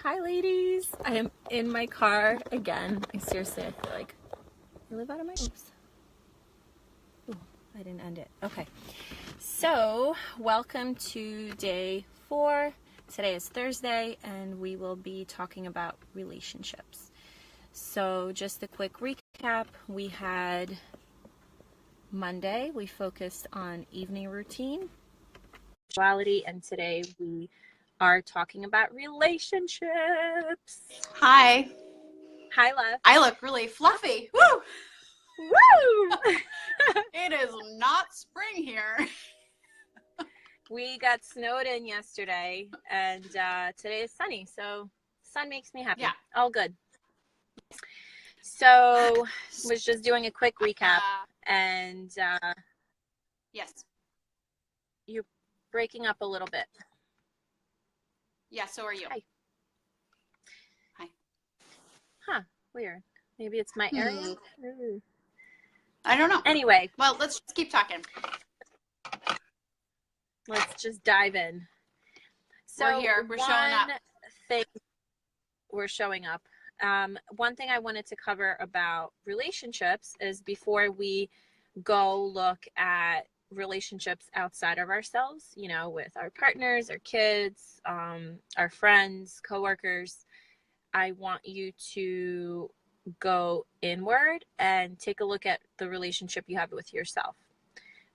Hi, ladies. I am in my car again. I feel like I live out of my... Oops. Ooh, I didn't end it. Okay. So, welcome to day 4. Today is Thursday, and we will be talking about relationships. So, just a quick recap. We had Monday, we focused on evening routine, sexuality, and today we are talking about relationships. Hi. Hi, love. I look really fluffy. Woo! Woo! It is not spring here. We got snowed in yesterday, and today is sunny, so sun makes me happy. Yeah. All good. So, was just doing a quick recap, and yes. You're breaking up a little bit. Yeah, so are you. Hi. Hi. Huh, weird. Maybe it's my area. I don't know. Anyway. Well, let's just keep talking. Let's just dive in. So we're here. We're showing up. We're showing up. One thing I wanted to cover about relationships is before we go look at relationships outside of ourselves, you know, with our partners, our kids, our friends, coworkers, I want you to go inward and take a look at the relationship you have with yourself.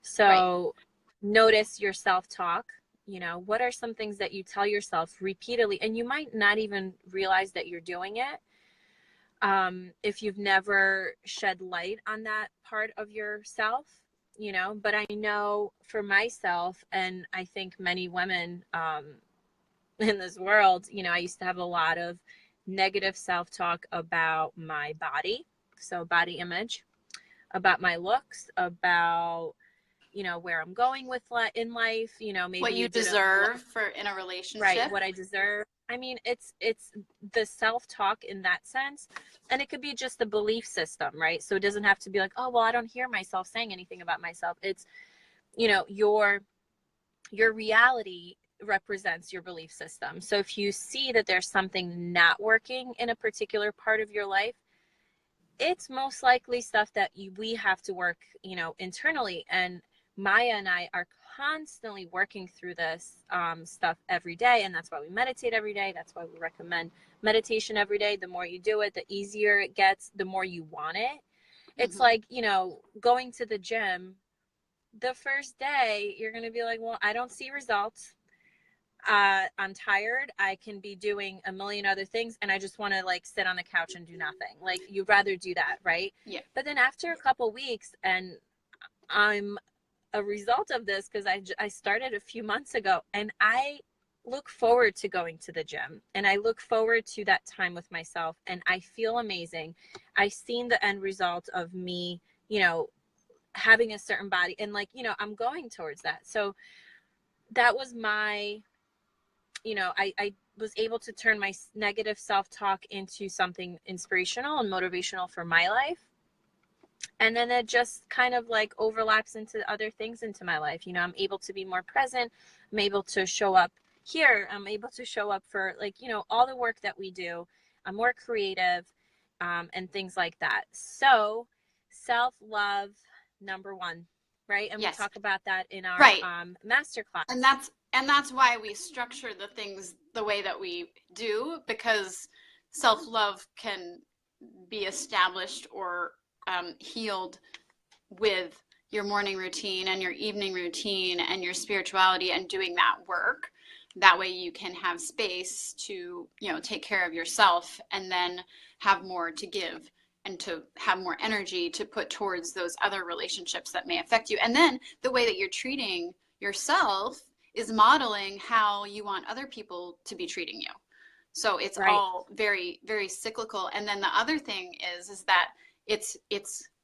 So notice your self-talk. You know, what are some things that you tell yourself repeatedly, and you might not even realize that you're doing it if you've never shed light on that part of yourself, you know. But I know for myself, and I think many women in this world, you know, I used to have a lot of negative self-talk about my body, so body image, about my looks, about, you know, where I'm going with in life, you know, maybe what you deserve for in a relationship. Right, what I deserve. I mean, it's the self-talk in that sense, and it could be just the belief system, right? So it doesn't have to be like, oh, well, I don't hear myself saying anything about myself. It's, you know, your reality represents your belief system. So if you see that there's something not working in a particular part of your life, it's most likely stuff that we have to work, you know, internally. And Maya and I are constantly working through this stuff every day. And that's why we meditate every day. That's why we recommend meditation every day. The more you do it, the easier it gets, the more you want it. It's like, you know, going to the gym. The first day, you're going to be like, well, I don't see results. I'm tired. I can be doing a million other things, and I just want to like sit on the couch and do nothing. Like, you'd rather do that, right? Yeah. But then after a couple weeks, and I'm a result of this because I started a few months ago, and I look forward to going to the gym, and I look forward to that time with myself, and I feel amazing. I've seen the end result of me, you know, having a certain body, and like, you know, I'm going towards that. So that was my, you know, I was able to turn my negative self-talk into something inspirational and motivational for my life. And then it just kind of like overlaps into other things into my life. You know, I'm able to be more present. I'm able to show up here. I'm able to show up for, like, you know, all the work that we do. I'm more creative and things like that. So self-love, number 1, right? And yes. we talk about that in our masterclass. And that's why we structure the things the way that we do, because self-love can be established or healed with your morning routine and your evening routine and your spirituality and doing that work. That way you can have space to, you know, take care of yourself and then have more to give and to have more energy to put towards those other relationships that may affect you. And then the way that you're treating yourself is modeling how you want other people to be treating you. So it's all very, very cyclical. And then the other thing is that it's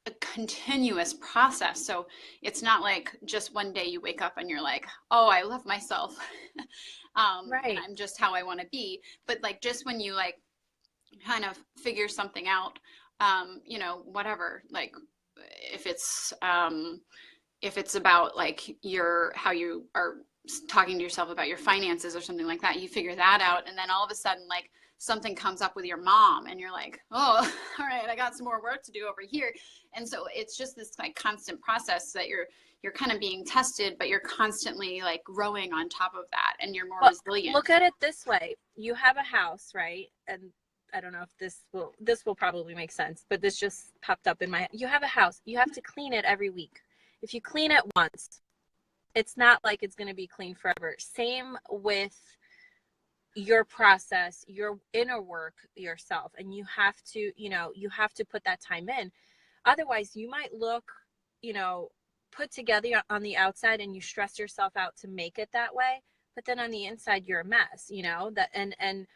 a continuous process. So it's not like just one day you wake up and you're like, oh, I love myself. And I'm just how I want to be. But like, just when you like kind of figure something out, you know, whatever, like if it's about like how you are talking to yourself about your finances or something like that. You figure that out, and then all of a sudden, like, something comes up with your mom, and you're like, oh, all right, I got some more work to do over here. And so it's just this like constant process that you're kind of being tested, but you're constantly like growing on top of that, and you're more resilient. Look at it this way. You have a house, right? And I don't know if this will probably make sense, but this just popped up in my head. You have a house. You have to clean it every week. If you clean it once, it's not like it's going to be clean forever. Same with your process, your inner work yourself. And you have to, you have to put that time in. Otherwise, you might look, put together on the outside, and you stress yourself out to make it that way. But then on the inside, you're a mess, and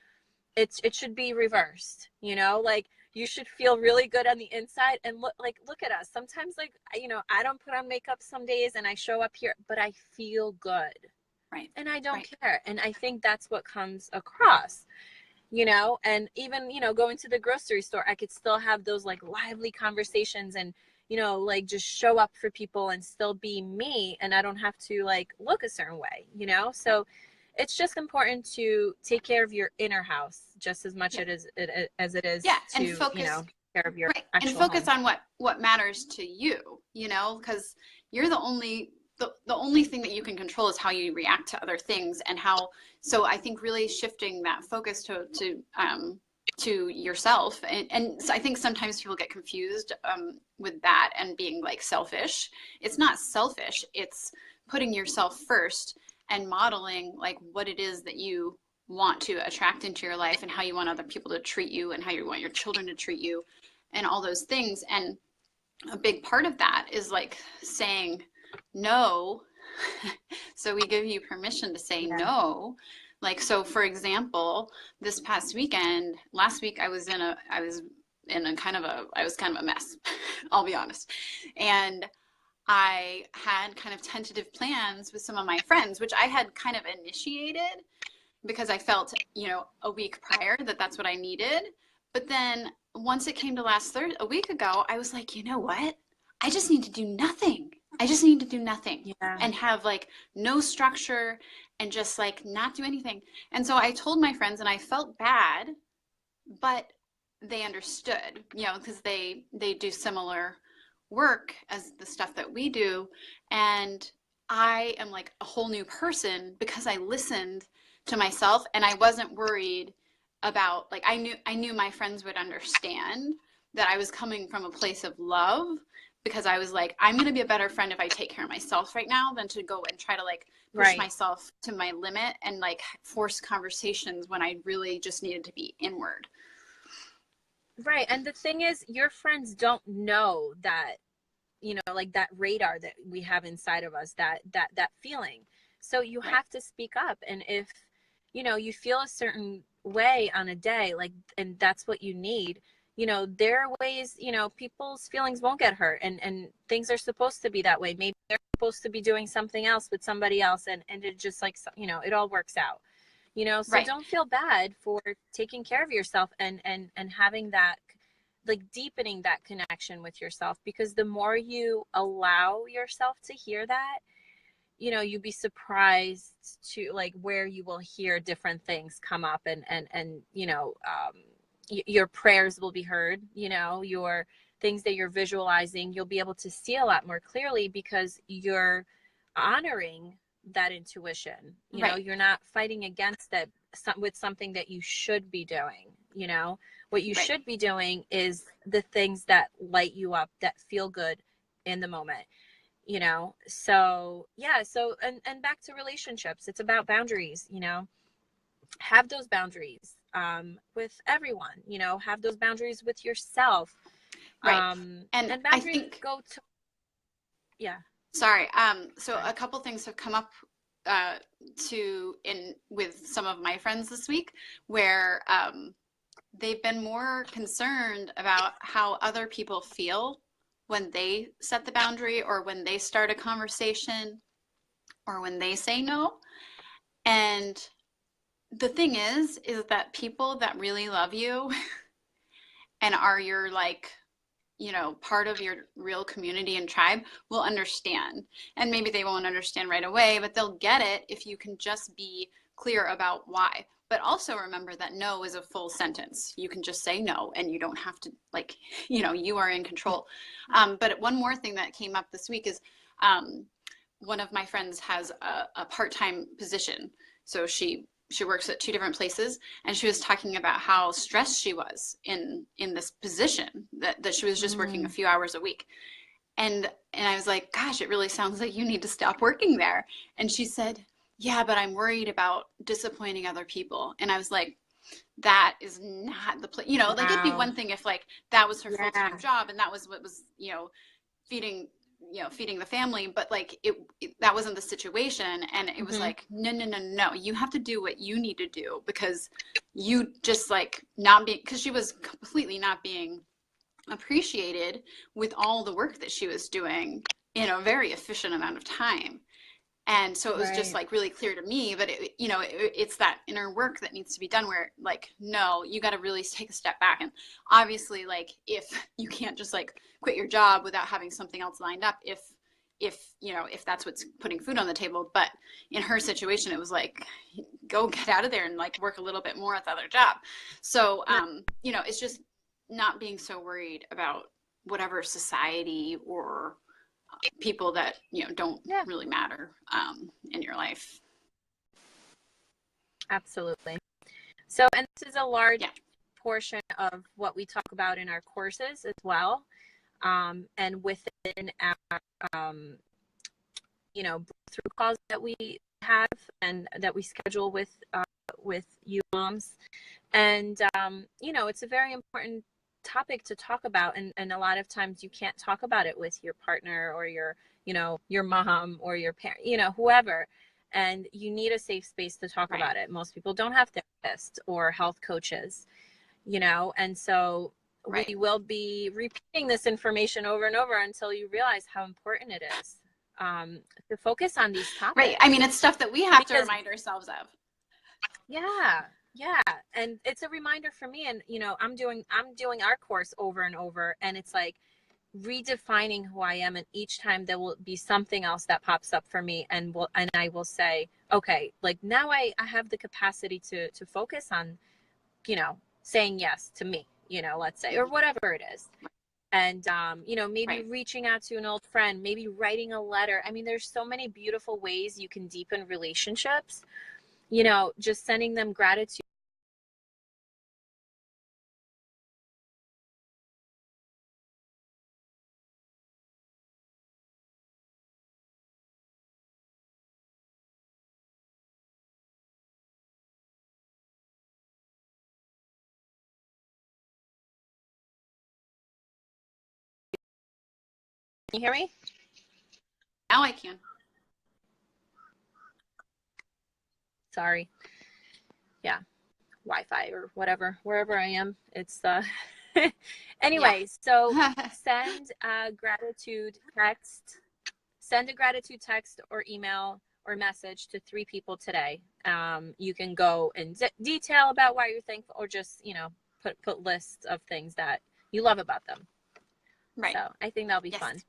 it should be reversed, like you should feel really good on the inside, and look at us. Sometimes, like, I don't put on makeup some days and I show up here, but I feel good. Right. And I don't care. And I think that's what comes across, and even, going to the grocery store, I could still have those like lively conversations and, like just show up for people and still be me. And I don't have to like look a certain way, so it's just important to take care of your inner house just as much as it is to, and focus, care of your actual and focus home. on what matters to you, because you're the only thing that you can control is how you react to other things, and so I think really shifting that focus to yourself, and so I think sometimes people get confused with that and being like selfish. It's not selfish, it's putting yourself first and modeling like what it is that you want to attract into your life, and how you want other people to treat you, and how you want your children to treat you, and all those things. And a big part of that is like saying no. So we give you permission to say no. Like, so for example, this last week I was kind of a mess. I'll be honest. And I had kind of tentative plans with some of my friends, which I had kind of initiated because I felt, a week prior that that's what I needed. But then once it came to a week ago, I was like, you know what? I just need to do nothing. And have like no structure and just like not do anything. And so I told my friends, and I felt bad, but they understood, because they do similar work as the stuff that we do. And I am like a whole new person because I listened to myself, and I wasn't worried about, like, I knew my friends would understand that I was coming from a place of love, because I was like, I'm going to be a better friend if I take care of myself right now than to go and try to like push myself to my limit and like force conversations when I really just needed to be inward. Right. And the thing is, your friends don't know that, like that radar that we have inside of us, that feeling. So you have to speak up. And if, you feel a certain way on a day, like, and that's what you need, there are ways, people's feelings won't get hurt, and things are supposed to be that way. Maybe they're supposed to be doing something else with somebody else, and it just like, it all works out, so don't feel bad for taking care of yourself and having that, like, deepening that connection with yourself, because the more you allow yourself to hear that, you'd be surprised to like where you will hear different things come up, and your prayers will be heard, your things that you're visualizing, you'll be able to see a lot more clearly because you're honoring that intuition. You're not fighting against it with something that you should be doing. What you should be doing is the things that light you up, that feel good in the moment. So and back to relationships, it's about boundaries. Have those boundaries with everyone, have those boundaries with yourself. And boundaries I think, go to, sorry. So a couple things have come up with some of my friends this week, where they've been more concerned about how other people feel when they set the boundary, or when they start a conversation, or when they say no. And the thing is that people that really love you and are your like you know, part of your real community and tribe will understand. And maybe they won't understand right away, but they'll get it if you can just be clear about why. But also remember that no is a full sentence. You can just say no, and you don't have to, like, you know, you are in control. But one more thing that came up this week is one of my friends has a part-time position. So she works at 2 different places, and she was talking about how stressed she was in this position, that she was just working a few hours a week. And I was like, gosh, it really sounds like you need to stop working there. And she said, yeah, but I'm worried about disappointing other people. And I was like, that is not the place, you know, like it'd be one thing if like that was her full-time job and that was what was, you know, feeding the family, but like that wasn't the situation. And it was like, no, you have to do what you need to do, because you just like not being, because she was completely not being appreciated with all the work that she was doing in a very efficient amount of time. And so it was just like really clear to me, but it's that inner work that needs to be done where like, no, you got to really take a step back. And obviously, like, if you can't just like quit your job without having something else lined up, if that's what's putting food on the table. But in her situation, it was like, go get out of there and like work a little bit more at the other job. So, it's just not being so worried about whatever society or people that don't really matter in your life. Absolutely. So, and this is a large portion of what we talk about in our courses as well, and within our breakthrough calls that we have and that we schedule with you moms. And it's a very important topic to talk about, and a lot of times you can't talk about it with your partner or your mom or your parent, whoever, and you need a safe space to talk about it. Most people don't have therapists or health coaches, and so we will be repeating this information over and over until you realize how important it is to focus on these topics. Right. I mean, it's stuff that we have to remind ourselves of. Yeah. And it's a reminder for me. And, I'm doing our course over and over, and it's like redefining who I am. And each time there will be something else that pops up for me, and I will say, okay, like now I have the capacity to focus on, saying yes to me, let's say, or whatever it is. And, maybe reaching out to an old friend, maybe writing a letter. I mean, there's so many beautiful ways you can deepen relationships, just sending them gratitude. Can you hear me? Now I can. Sorry. Yeah. Wi-Fi or whatever, wherever I am. It's anyway, so send a gratitude text or email or message to 3 people today. You can go in detail about why you're thankful, or just, put lists of things that you love about them. Right. So I think that'll be fun.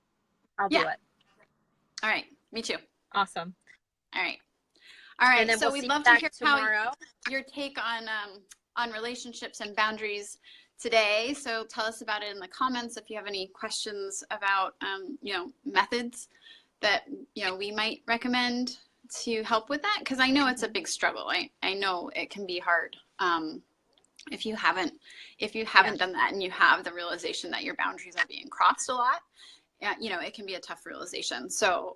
I'll do it. All right. Me too. Awesome. All right. And then so we'd love to hear tomorrow. Your take on relationships and boundaries today. So tell us about it in the comments if you have any questions about methods that we might recommend to help with that, because I know it's a big struggle. I know it can be hard if you haven't done that, and you have the realization that your boundaries are being crossed a lot. It can be a tough realization. So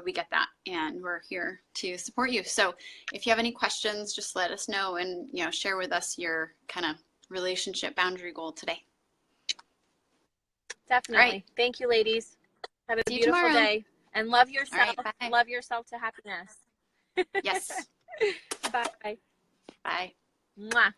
we get that, and we're here to support you. So if you have any questions, just let us know, and share with us your kind of relationship boundary goal today. Definitely. All right. Thank you, ladies. Have a beautiful day, and love yourself. Right, love yourself to happiness. Yes. Bye. Bye. Mwah.